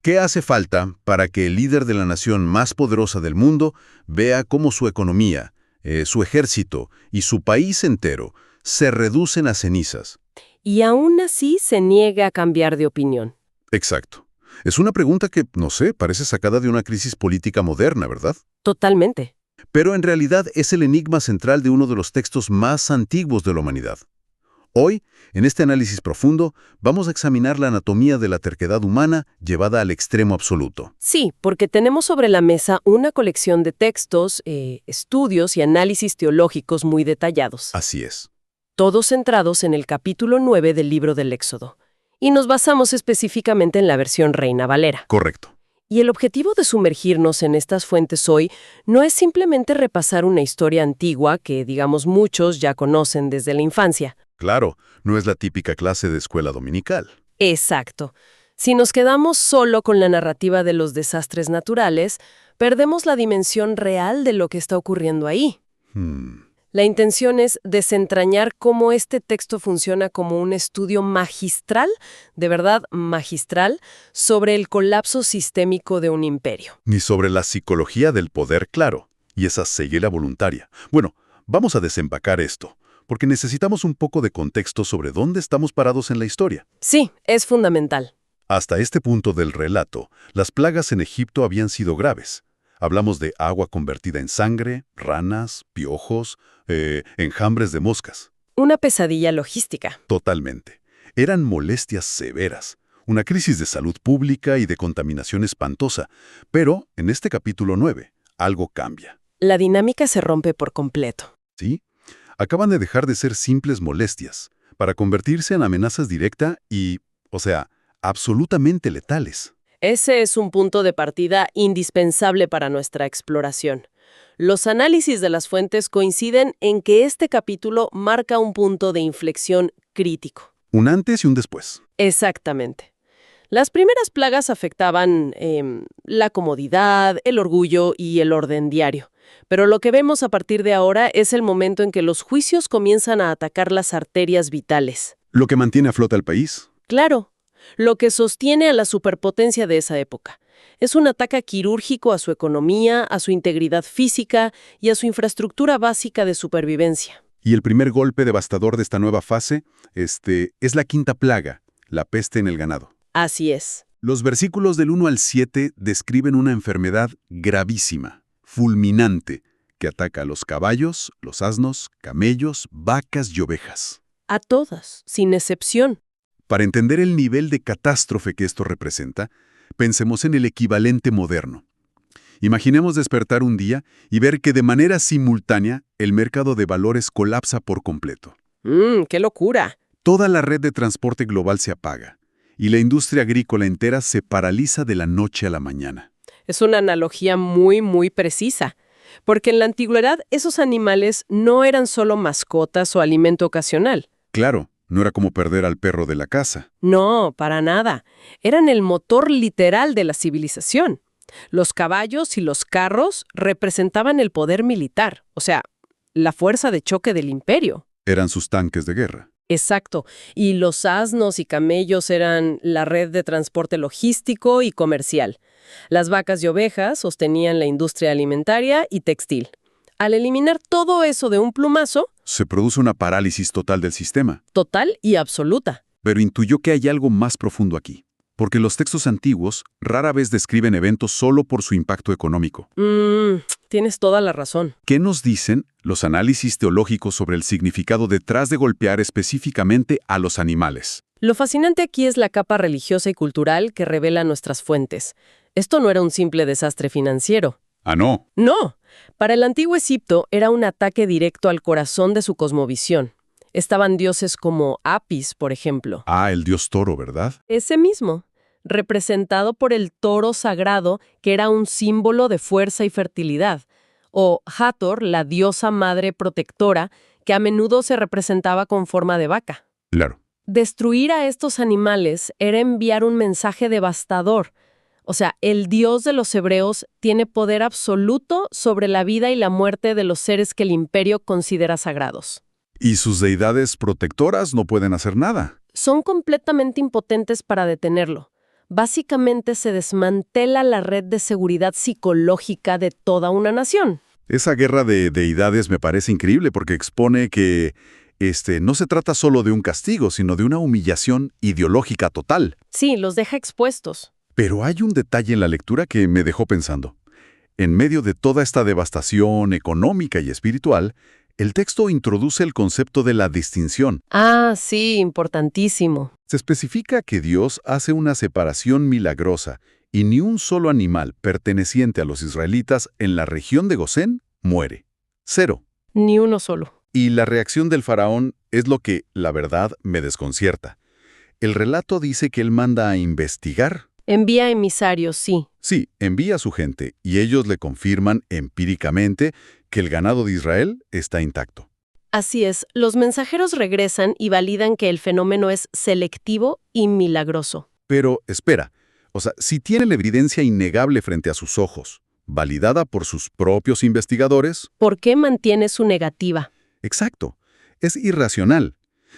¿Qué hace falta para que el líder de la nación más poderosa del mundo vea cómo su economía, su ejército y su país entero se reducen a cenizas? Y aún así se niega a cambiar de opinión. Exacto. Es una pregunta que, no sé, parece sacada de una crisis política moderna, ¿verdad? Totalmente. Pero en realidad es el enigma central de uno de los textos más antiguos de la humanidad. Hoy, en este análisis profundo, vamos a examinar la anatomía de la terquedad humana llevada al extremo absoluto. Sí, porque tenemos sobre la mesa una colección de textos, estudios y análisis teológicos muy detallados, Así es. todos centrados en el capítulo 9 del libro del Éxodo. Y nos basamos específicamente en la versión Reina Valera. Correcto. Y el objetivo de sumergirnos en estas fuentes hoy no es simplemente repasar una historia antigua que, digamos, muchos ya conocen desde la infancia. Claro, no es la típica clase de escuela dominical. Exacto. Si nos quedamos solo con la narrativa de los desastres naturales, perdemos la dimensión real de lo que está ocurriendo ahí. La intención es desentrañar cómo este texto funciona como un estudio magistral, de verdad magistral, sobre el colapso sistémico de un imperio. Ni sobre la psicología del poder, claro, y esa ceguera voluntaria. Bueno, vamos a desempacar esto, porque necesitamos un poco de contexto sobre dónde estamos parados en la historia. Sí, es fundamental. Hasta este punto del relato, las plagas en Egipto habían sido graves. Hablamos de agua convertida en sangre, ranas, piojos, enjambres de moscas. Una pesadilla logística. Totalmente. Eran molestias severas, una crisis de salud pública y de contaminación espantosa. Pero, en este capítulo 9, algo cambia. La dinámica se rompe por completo. ¿Sí? Acaban de dejar de ser simples molestias, para convertirse en amenazas directas y, absolutamente letales. Ese es un punto de partida indispensable para nuestra exploración. Los análisis de las fuentes coinciden en que este capítulo marca un punto de inflexión crítico. Un antes y un después. Exactamente. Las primeras plagas afectaban la comodidad, el orgullo y el orden diario. Pero lo que vemos a partir de ahora es el momento en que los juicios comienzan a atacar las arterias vitales. Lo que mantiene a flote al país. Claro, lo que sostiene a la superpotencia de esa época. Es un ataque quirúrgico a su economía, a su integridad física y a su infraestructura básica de supervivencia. Y el primer golpe devastador de esta nueva fase, es la quinta plaga, la peste en el ganado. Así es. Los versículos del 1 al 7 describen una enfermedad gravísima, fulminante, que ataca a los caballos, los asnos, camellos, vacas y ovejas. A todas, sin excepción. Para entender el nivel de catástrofe que esto representa, pensemos en el equivalente moderno. Imaginemos despertar un día y ver que de manera simultánea el mercado de valores colapsa por completo. ¡Qué locura! Toda la red de transporte global se apaga y la industria agrícola entera se paraliza de la noche a la mañana. Es una analogía muy, muy precisa. Porque en la antigüedad esos animales no eran solo mascotas o alimento ocasional. Claro, no era como perder al perro de la casa. No, para nada. Eran el motor literal de la civilización. Los caballos y los carros representaban el poder militar, o sea, la fuerza de choque del imperio. Eran sus tanques de guerra. Exacto. Y los asnos y camellos eran la red de transporte logístico y comercial. Las vacas y ovejas sostenían la industria alimentaria y textil. Al eliminar todo eso de un plumazo, Se produce una parálisis total del sistema. total y absoluta. Pero intuyó que hay algo más profundo aquí. Porque los textos antiguos rara vez describen eventos solo por su impacto económico. Tienes toda la razón. ¿Qué nos dicen los análisis teológicos sobre el significado detrás de golpear específicamente a los animales? Lo fascinante aquí es la capa religiosa y cultural que revela nuestras fuentes. Esto no era un simple desastre financiero. Ah, no. No. Para el antiguo Egipto era un ataque directo al corazón de su cosmovisión. Estaban dioses como Apis, por ejemplo. Ah, el dios toro, ¿verdad? Ese mismo, representado por el toro sagrado, que era un símbolo de fuerza y fertilidad. O Hathor, la diosa madre protectora, que a menudo se representaba con forma de vaca. Claro. Destruir a estos animales era enviar un mensaje devastador. O sea, el Dios de los hebreos tiene poder absoluto sobre la vida y la muerte de los seres que el imperio considera sagrados. Y sus deidades protectoras no pueden hacer nada. Son completamente impotentes para detenerlo. Básicamente se desmantela la red de seguridad psicológica de toda una nación. Esa guerra de deidades me parece increíble porque expone que no se trata solo de un castigo, sino de una humillación ideológica total. Sí, los deja expuestos. Pero hay un detalle en la lectura que me dejó pensando. En medio de toda esta devastación económica y espiritual, el texto introduce el concepto de la distinción. Ah, sí, importantísimo. Se especifica que Dios hace una separación milagrosa y ni un solo animal perteneciente a los israelitas en la región de Gosén muere. Cero. Ni uno solo. Y la reacción del faraón es lo que, la verdad, me desconcierta. El relato dice que él manda a investigar. Envía emisarios, sí. Sí, envía a su gente y ellos le confirman empíricamente que el ganado de Israel está intacto. Así es, los mensajeros regresan y validan que el fenómeno es selectivo y milagroso. Pero, espera, si tiene la evidencia innegable frente a sus ojos, validada por sus propios investigadores. ¿Por qué mantiene su negativa? Exacto, es irracional.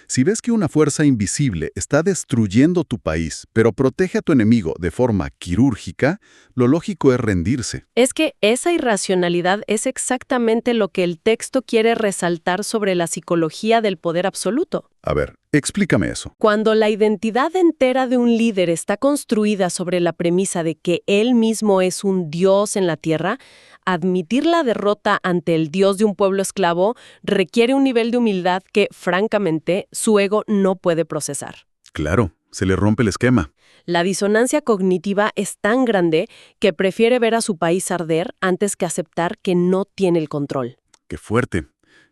Si ves que una fuerza invisible está destruyendo tu país, pero protege a tu enemigo de forma quirúrgica, lo lógico es rendirse. Es que esa irracionalidad es exactamente lo que el texto quiere resaltar sobre la psicología del poder absoluto. A ver, explícame eso. Cuando la identidad entera de un líder está construida sobre la premisa de que él mismo es un dios en la tierra, admitir la derrota ante el dios de un pueblo esclavo requiere un nivel de humildad que, francamente, su ego no puede procesar. Claro, se le rompe el esquema. La disonancia cognitiva es tan grande que prefiere ver a su país arder antes que aceptar que no tiene el control. ¡Qué fuerte!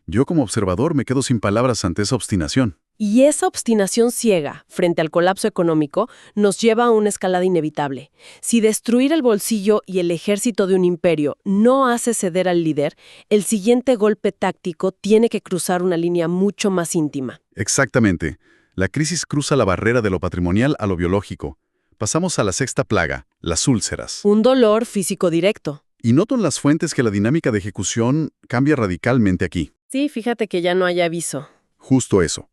Yo como observador me quedo sin palabras ante esa obstinación. Y esa obstinación ciega frente al colapso económico nos lleva a una escalada inevitable. Si destruir el bolsillo y el ejército de un imperio no hace ceder al líder, el siguiente golpe táctico tiene que cruzar una línea mucho más íntima. Exactamente. La crisis cruza la barrera de lo patrimonial a lo biológico. Pasamos a la sexta plaga, las úlceras. Un dolor físico directo. Y noto en las fuentes que la dinámica de ejecución cambia radicalmente aquí. Sí, fíjate que ya no hay aviso. Justo eso.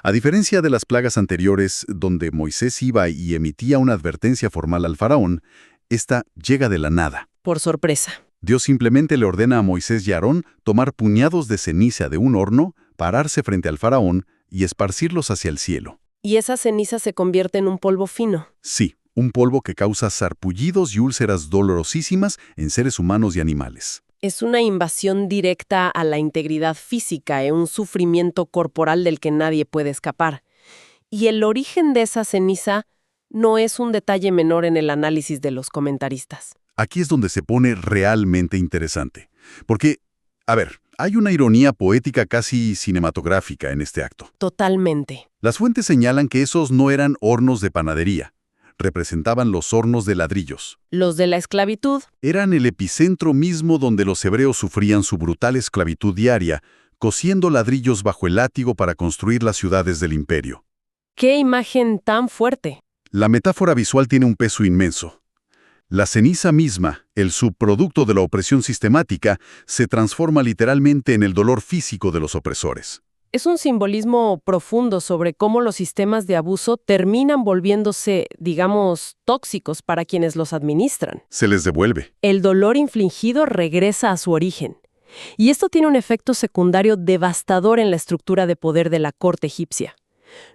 A diferencia de las plagas anteriores, donde Moisés iba y emitía una advertencia formal al faraón, esta llega de la nada. Por sorpresa. Dios simplemente le ordena a Moisés y Aarón tomar puñados de ceniza de un horno, pararse frente al faraón y esparcirlos hacia el cielo. Y esa ceniza se convierte en un polvo fino. Sí, un polvo que causa sarpullidos y úlceras dolorosísimas en seres humanos y animales. Es una invasión directa a la integridad física, un sufrimiento corporal del que nadie puede escapar. Y el origen de esa ceniza no es un detalle menor en el análisis de los comentaristas. Aquí es donde se pone realmente interesante. Porque, hay una ironía poética casi cinematográfica en este acto. Totalmente. Las fuentes señalan que esos no eran hornos de panadería. Representaban los hornos de ladrillos. Los de la esclavitud. Eran el epicentro mismo donde los hebreos sufrían su brutal esclavitud diaria, cosiendo ladrillos bajo el látigo para construir las ciudades del imperio. ¡Qué imagen tan fuerte! La metáfora visual tiene un peso inmenso. La ceniza misma, el subproducto de la opresión sistemática, se transforma literalmente en el dolor físico de los opresores. Es un simbolismo profundo sobre cómo los sistemas de abuso terminan volviéndose, digamos, tóxicos para quienes los administran. Se les devuelve. El dolor infligido regresa a su origen. Y esto tiene un efecto secundario devastador en la estructura de poder de la corte egipcia.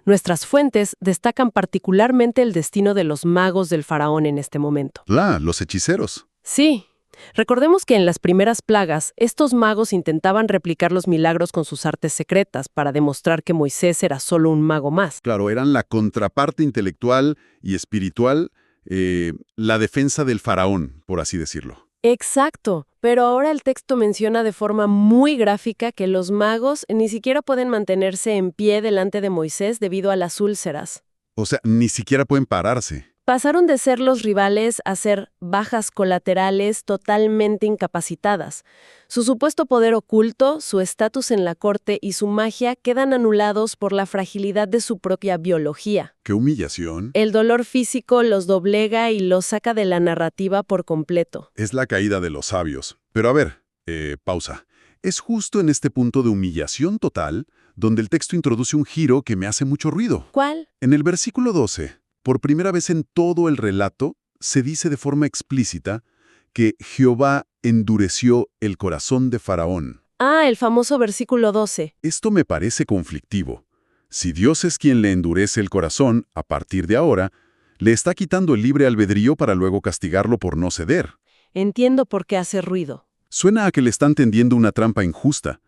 Nuestras fuentes destacan particularmente el destino de los magos del faraón en este momento. Los hechiceros. Sí. Recordemos que en las primeras plagas, estos magos intentaban replicar los milagros con sus artes secretas para demostrar que Moisés era solo un mago más. Claro, eran la contraparte intelectual y espiritual, la defensa del faraón, por así decirlo. Exacto, pero ahora el texto menciona de forma muy gráfica que los magos ni siquiera pueden mantenerse en pie delante de Moisés debido a las úlceras. O sea, ni siquiera pueden pararse. Pasaron de ser los rivales a ser bajas colaterales totalmente incapacitadas. Su supuesto poder oculto, su estatus en la corte y su magia quedan anulados por la fragilidad de su propia biología. ¡Qué humillación! El dolor físico los doblega y los saca de la narrativa por completo. Es la caída de los sabios. Pero pausa. Es justo en este punto de humillación total donde el texto introduce un giro que me hace mucho ruido. ¿Cuál? En el versículo 12. Por primera vez en todo el relato, se dice de forma explícita que Jehová endureció el corazón de Faraón. Ah, el famoso versículo 12. Esto me parece conflictivo. Si Dios es quien le endurece el corazón, a partir de ahora, le está quitando el libre albedrío para luego castigarlo por no ceder. Entiendo por qué hace ruido. Suena a que le están tendiendo una trampa injusta.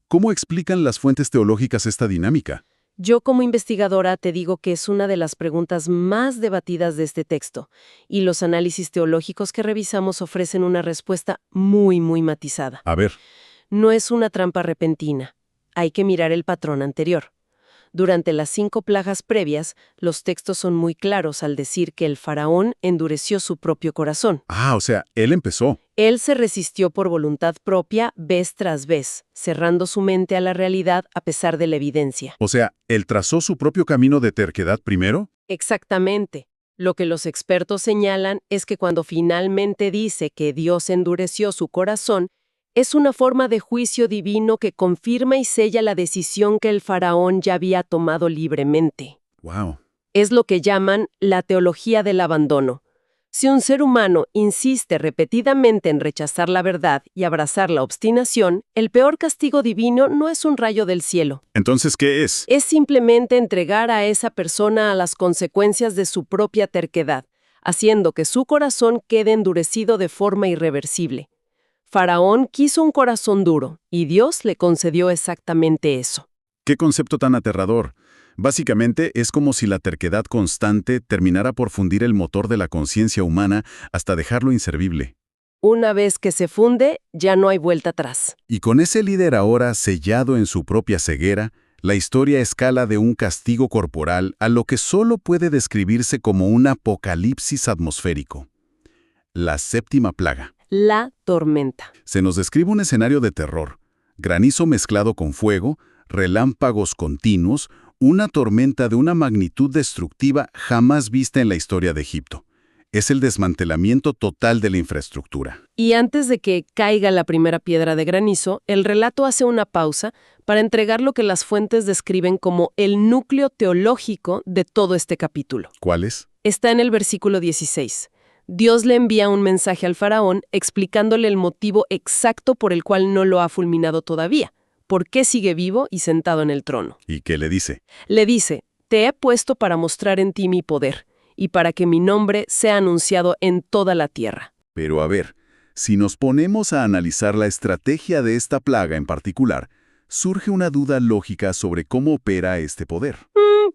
¿Cómo explican las fuentes teológicas esta dinámica? Yo como investigadora te digo que es una de las preguntas más debatidas de este texto, y los análisis teológicos que revisamos ofrecen una respuesta muy matizada. A ver, No es una trampa repentina. Hay que mirar el patrón anterior. Durante las 5 plagas previas, los textos son muy claros al decir que el faraón endureció su propio corazón. o sea, él empezó. Él se resistió por voluntad propia vez tras vez, cerrando su mente a la realidad a pesar de la evidencia. O sea, él trazó su propio camino de terquedad primero. Exactamente. Lo que los expertos señalan es que cuando finalmente dice que Dios endureció su corazón, es una forma de juicio divino que confirma y sella la decisión que el faraón ya había tomado libremente. Wow. Es lo que llaman la teología del abandono. Si un ser humano insiste repetidamente en rechazar la verdad y abrazar la obstinación, el peor castigo divino no es un rayo del cielo. Entonces, ¿qué es? Es simplemente entregar a esa persona a las consecuencias de su propia terquedad, haciendo que su corazón quede endurecido de forma irreversible. Faraón quiso un corazón duro, y Dios le concedió exactamente eso. ¿Qué concepto tan aterrador? Básicamente, es como si la terquedad constante terminara por fundir el motor de la conciencia humana hasta dejarlo inservible. Una vez que se funde, ya no hay vuelta atrás. Y con ese líder ahora sellado en su propia ceguera, la historia escala de un castigo corporal a lo que solo puede describirse como un apocalipsis atmosférico. La 7ª plaga. La tormenta. Se nos describe un escenario de terror, granizo mezclado con fuego, relámpagos continuos, una tormenta de una magnitud destructiva jamás vista en la historia de Egipto. Es el desmantelamiento total de la infraestructura. Y antes de que caiga la primera piedra de granizo, el relato hace una pausa para entregar lo que las fuentes describen como el núcleo teológico de todo este capítulo. ¿Cuál es? Está en el versículo 16. Dios le envía un mensaje al faraón explicándole el motivo exacto por el cual no lo ha fulminado todavía. ¿Por qué sigue vivo y sentado en el trono? ¿Y qué le dice? Le dice, te he puesto para mostrar en ti mi poder y para que mi nombre sea anunciado en toda la tierra. Pero a ver, si nos ponemos a analizar la estrategia de esta plaga en particular, surge una duda lógica sobre cómo opera este poder.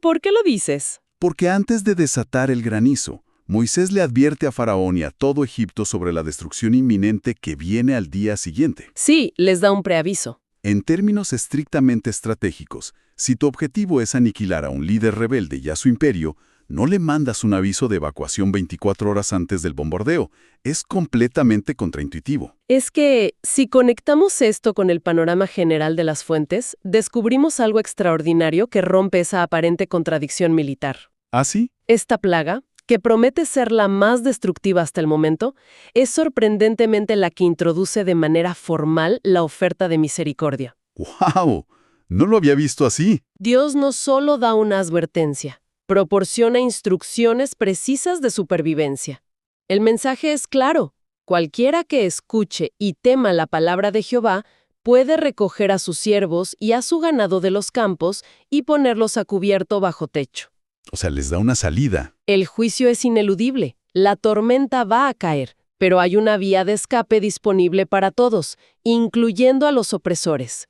¿Por qué lo dices? Porque antes de desatar el granizo, Moisés le advierte a Faraón y a todo Egipto sobre la destrucción inminente que viene al día siguiente. Sí, les da un preaviso. En términos estrictamente estratégicos, si tu objetivo es aniquilar a un líder rebelde y a su imperio, no le mandas un aviso de evacuación 24 horas antes del bombardeo. Es completamente contraintuitivo. Es que, si conectamos esto con el panorama general de las fuentes, descubrimos algo extraordinario que rompe esa aparente contradicción militar. ¿Ah, sí? Esta plaga, que promete ser la más destructiva hasta el momento, es sorprendentemente la que introduce de manera formal la oferta de misericordia. ¡Wow! No lo había visto así. Dios no solo da una advertencia, proporciona instrucciones precisas de supervivencia. El mensaje es claro. Cualquiera que escuche y tema la palabra de Jehová puede recoger a sus siervos y a su ganado de los campos y ponerlos a cubierto bajo techo. O sea, les da una salida. El juicio es ineludible. La tormenta va a caer, pero hay una vía de escape disponible para todos, incluyendo a los opresores.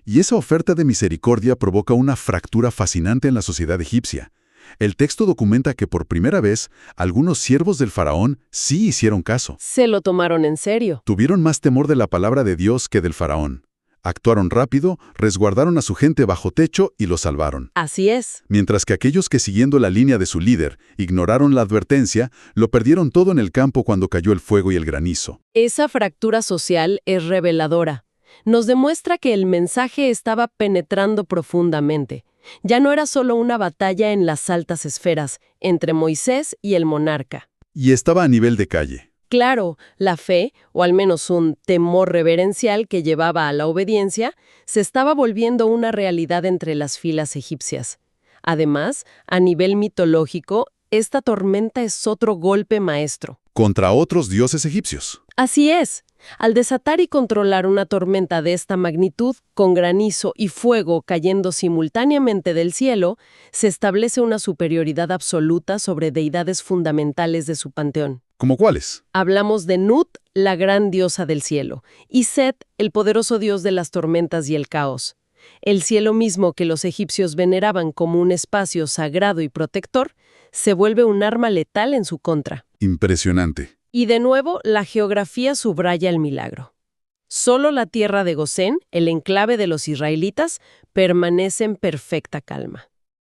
Y esa oferta de misericordia provoca una fractura fascinante en la sociedad egipcia. El texto documenta que por primera vez, algunos siervos del faraón sí hicieron caso. Se lo tomaron en serio. Tuvieron más temor de la palabra de Dios que del faraón. Actuaron rápido, resguardaron a su gente bajo techo y lo salvaron. Así es. Mientras que aquellos que siguiendo la línea de su líder ignoraron la advertencia, lo perdieron todo en el campo cuando cayó el fuego y el granizo. Esa fractura social es reveladora. Nos demuestra que el mensaje estaba penetrando profundamente. Ya no era solo una batalla en las altas esferas, entre Moisés y el monarca. Y estaba a nivel de calle. Claro, la fe, o al menos un temor reverencial que llevaba a la obediencia, se estaba volviendo una realidad entre las filas egipcias. Además, a nivel mitológico, esta tormenta es otro golpe maestro. Contra otros dioses egipcios. Así es. Al desatar y controlar una tormenta de esta magnitud, con granizo y fuego cayendo simultáneamente del cielo, se establece una superioridad absoluta sobre deidades fundamentales de su panteón. ¿Cómo cuáles? Hablamos de Nut, la gran diosa del cielo, y Set, el poderoso dios de las tormentas y el caos. El cielo mismo que los egipcios veneraban como un espacio sagrado y protector, se vuelve un arma letal en su contra. Impresionante. Y de nuevo, la geografía subraya el milagro. Solo la tierra de Gosén, el enclave de los israelitas, permanece en perfecta calma.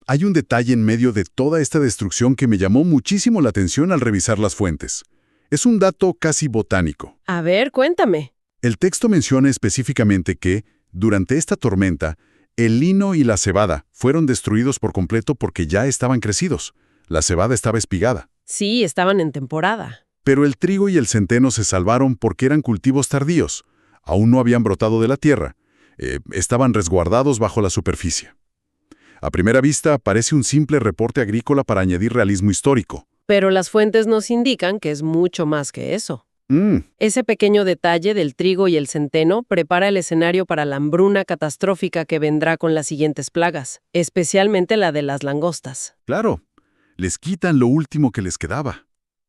Hay un detalle en medio de toda esta destrucción que me llamó muchísimo la atención al revisar las fuentes. Es un dato casi botánico. A ver, cuéntame. El texto menciona específicamente que, durante esta tormenta, el lino y la cebada fueron destruidos por completo porque ya estaban crecidos. La cebada estaba espigada. Sí, estaban en temporada. Pero el trigo y el centeno se salvaron porque eran cultivos tardíos. Aún no habían brotado de la tierra. Estaban resguardados bajo la superficie. A primera vista, parece un simple reporte agrícola para añadir realismo histórico. Pero las fuentes nos indican que es mucho más que eso. Mm, Ese pequeño detalle del trigo y el centeno prepara el escenario para la hambruna catastrófica que vendrá con las siguientes plagas, especialmente la de las langostas. claro, les quitan lo último que les quedaba.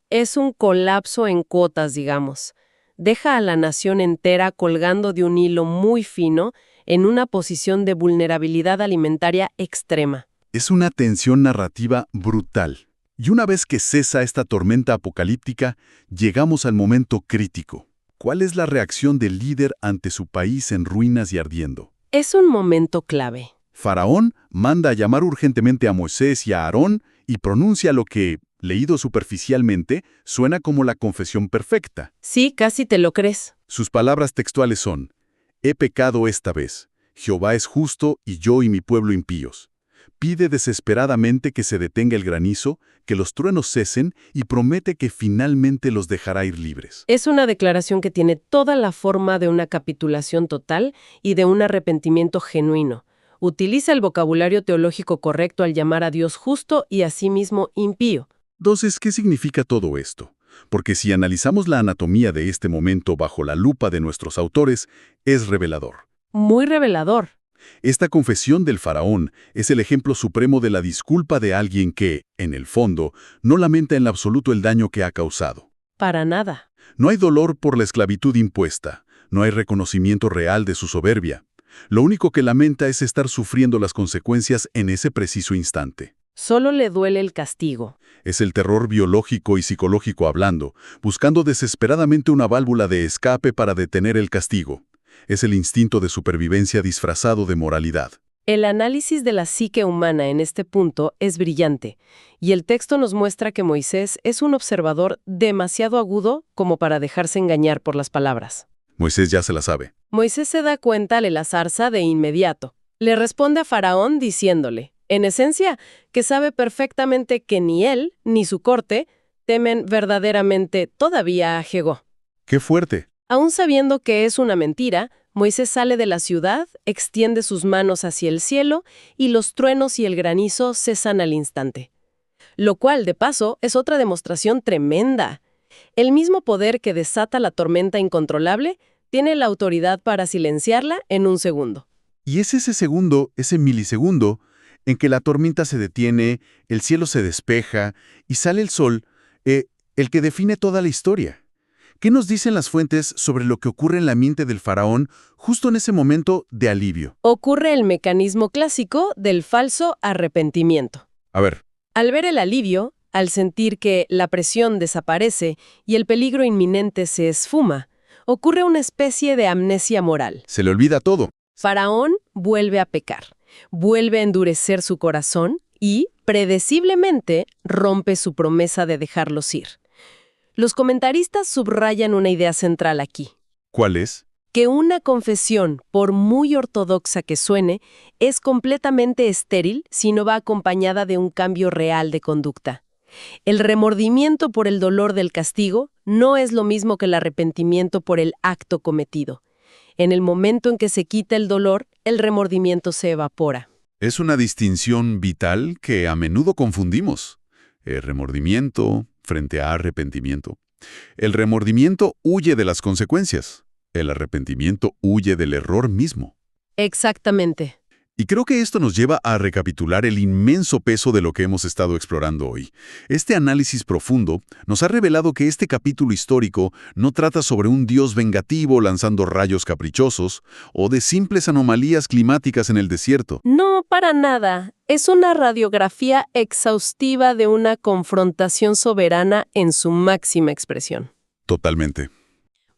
Es un colapso en cuotas, digamos. Deja a la nación entera colgando de un hilo muy fino en una posición de vulnerabilidad alimentaria extrema. Es una tensión narrativa brutal. Y una vez que cesa esta tormenta apocalíptica, llegamos al momento crítico. ¿Cuál es la reacción del líder ante su país en ruinas y ardiendo? Es un momento clave. Faraón manda a llamar urgentemente a Moisés y a Aarón y pronuncia lo que, leído superficialmente, suena como la confesión perfecta. Sí, casi te lo crees. Sus palabras textuales son: «He pecado esta vez. Jehová es justo y yo y mi pueblo impíos. Pide desesperadamente que se detenga el granizo, que los truenos cesen y promete que finalmente los dejará ir libres». Es una declaración que tiene toda la forma de una capitulación total y de un arrepentimiento genuino. Utiliza el vocabulario teológico correcto al llamar a Dios justo y a sí mismo impío. Entonces, ¿qué significa todo esto? Porque si analizamos la anatomía de este momento bajo la lupa de nuestros autores, es revelador. Muy revelador. Esta confesión del faraón es el ejemplo supremo de la disculpa de alguien que, en el fondo, no lamenta en absoluto el daño que ha causado. Para nada. No hay dolor por la esclavitud impuesta, no hay reconocimiento real de su soberbia. Lo único que lamenta es estar sufriendo las consecuencias en ese preciso instante. Solo le duele el castigo. Es el terror biológico y psicológico hablando, buscando desesperadamente una válvula de escape para detener el castigo. Es el instinto de supervivencia disfrazado de moralidad. El análisis de la psique humana en este punto es brillante, y el texto nos muestra que Moisés es un observador demasiado agudo como para dejarse engañar por las palabras. Moisés ya se la sabe. Moisés se da cuenta de la zarza de inmediato. Le responde a Faraón diciéndole, en esencia, que sabe perfectamente que ni él ni su corte temen verdaderamente todavía a Jehova. ¡Qué fuerte! Aún sabiendo que es una mentira, Moisés sale de la ciudad, extiende sus manos hacia el cielo y los truenos y el granizo cesan al instante. Lo cual, de paso, es otra demostración tremenda. El mismo poder que desata la tormenta incontrolable tiene la autoridad para silenciarla en un segundo. Y es ese segundo, ese milisegundo, en que la tormenta se detiene, el cielo se despeja y sale el sol, el que define toda la historia. ¿Qué nos dicen las fuentes sobre lo que ocurre en la mente del faraón justo en ese momento de alivio? Ocurre el mecanismo clásico del falso arrepentimiento. A ver. Al ver el alivio, al sentir que la presión desaparece y el peligro inminente se esfuma, ocurre una especie de amnesia moral. Se le olvida todo. Faraón vuelve a pecar, vuelve a endurecer su corazón y, predeciblemente, rompe su promesa de dejarlos ir. Los comentaristas subrayan una idea central aquí. ¿Cuál es? Que una confesión, por muy ortodoxa que suene, es completamente estéril si no va acompañada de un cambio real de conducta. El remordimiento por el dolor del castigo no es lo mismo que el arrepentimiento por el acto cometido. En el momento en que se quita el dolor, el remordimiento se evapora. Es una distinción vital que a menudo confundimos. remordimiento frente a arrepentimiento. El remordimiento huye de las consecuencias. El arrepentimiento huye del error mismo. Exactamente. Y creo que esto nos lleva a recapitular el inmenso peso de lo que hemos estado explorando hoy. Este análisis profundo nos ha revelado que este capítulo histórico no trata sobre un Dios vengativo lanzando rayos caprichosos o de simples anomalías climáticas en el desierto. No, para nada. Es una radiografía exhaustiva de una confrontación soberana en su máxima expresión. Totalmente.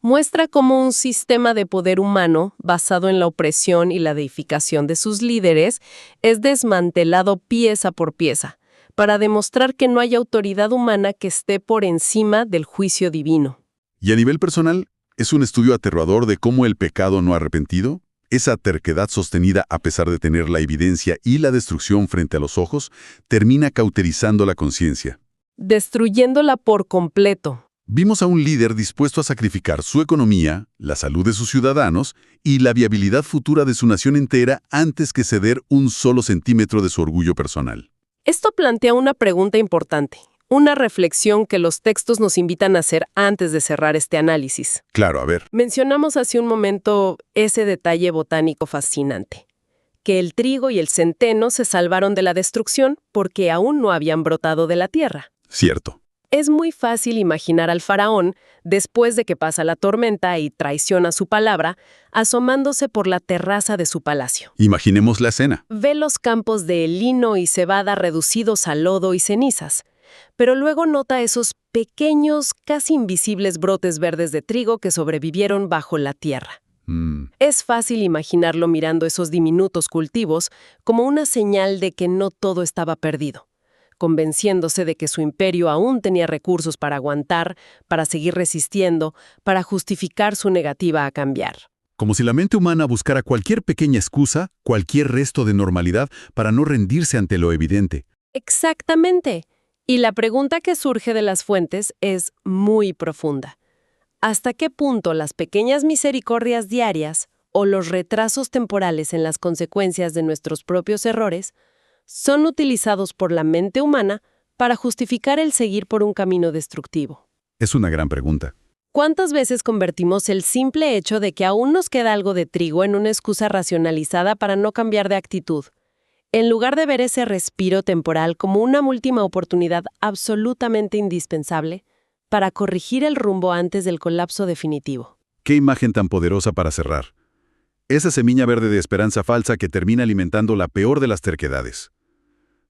Muestra cómo un sistema de poder humano, basado en la opresión y la deificación de sus líderes, es desmantelado pieza por pieza, para demostrar que no hay autoridad humana que esté por encima del juicio divino. Y a nivel personal, es un estudio aterrador de cómo el pecado no arrepentido, esa terquedad sostenida a pesar de tener la evidencia y la destrucción frente a los ojos, termina cauterizando la conciencia. Destruyéndola por completo. Vimos a un líder dispuesto a sacrificar su economía, la salud de sus ciudadanos y la viabilidad futura de su nación entera antes que ceder un solo centímetro de su orgullo personal. Esto plantea una pregunta importante, una reflexión que los textos nos invitan a hacer antes de cerrar este análisis. Claro, a ver. Mencionamos hace un momento ese detalle botánico fascinante, que el trigo y el centeno se salvaron de la destrucción porque aún no habían brotado de la tierra. Cierto. Es muy fácil imaginar al faraón, después de que pasa la tormenta y traiciona su palabra, asomándose por la terraza de su palacio. Imaginemos la escena. Ve los campos de lino y cebada reducidos a lodo y cenizas, pero luego nota esos pequeños, casi invisibles brotes verdes de trigo que sobrevivieron bajo la tierra. Es fácil imaginarlo mirando esos diminutos cultivos como una señal de que no todo estaba perdido, convenciéndose de que su imperio aún tenía recursos para aguantar, para seguir resistiendo, para justificar su negativa a cambiar. Como si la mente humana buscara cualquier pequeña excusa, cualquier resto de normalidad para no rendirse ante lo evidente. Exactamente. Y la pregunta que surge de las fuentes es muy profunda. ¿Hasta qué punto las pequeñas misericordias diarias o los retrasos temporales en las consecuencias de nuestros propios errores son utilizados por la mente humana para justificar el seguir por un camino destructivo? Es una gran pregunta. ¿Cuántas veces convertimos el simple hecho de que aún nos queda algo de trigo en una excusa racionalizada para no cambiar de actitud, en lugar de ver ese respiro temporal como una última oportunidad absolutamente indispensable para corregir el rumbo antes del colapso definitivo? Qué imagen tan poderosa para cerrar. Esa semilla verde de esperanza falsa que termina alimentando la peor de las terquedades.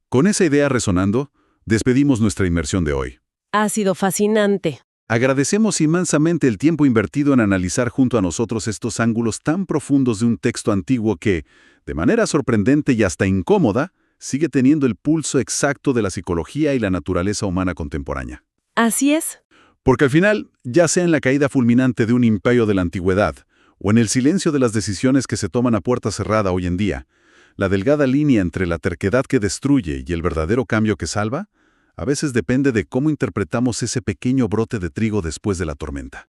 Con esa idea resonando, despedimos nuestra inmersión de hoy. Ha sido fascinante. Agradecemos inmensamente el tiempo invertido en analizar junto a nosotros estos ángulos tan profundos de un texto antiguo que, de manera sorprendente y hasta incómoda, sigue teniendo el pulso exacto de la psicología y la naturaleza humana contemporánea. Así es. Porque al final, ya sea en la caída fulminante de un imperio de la antigüedad, o en el silencio de las decisiones que se toman a puerta cerrada hoy en día, la delgada línea entre la terquedad que destruye y el verdadero cambio que salva, a veces depende de cómo interpretamos ese pequeño brote de trigo después de la tormenta.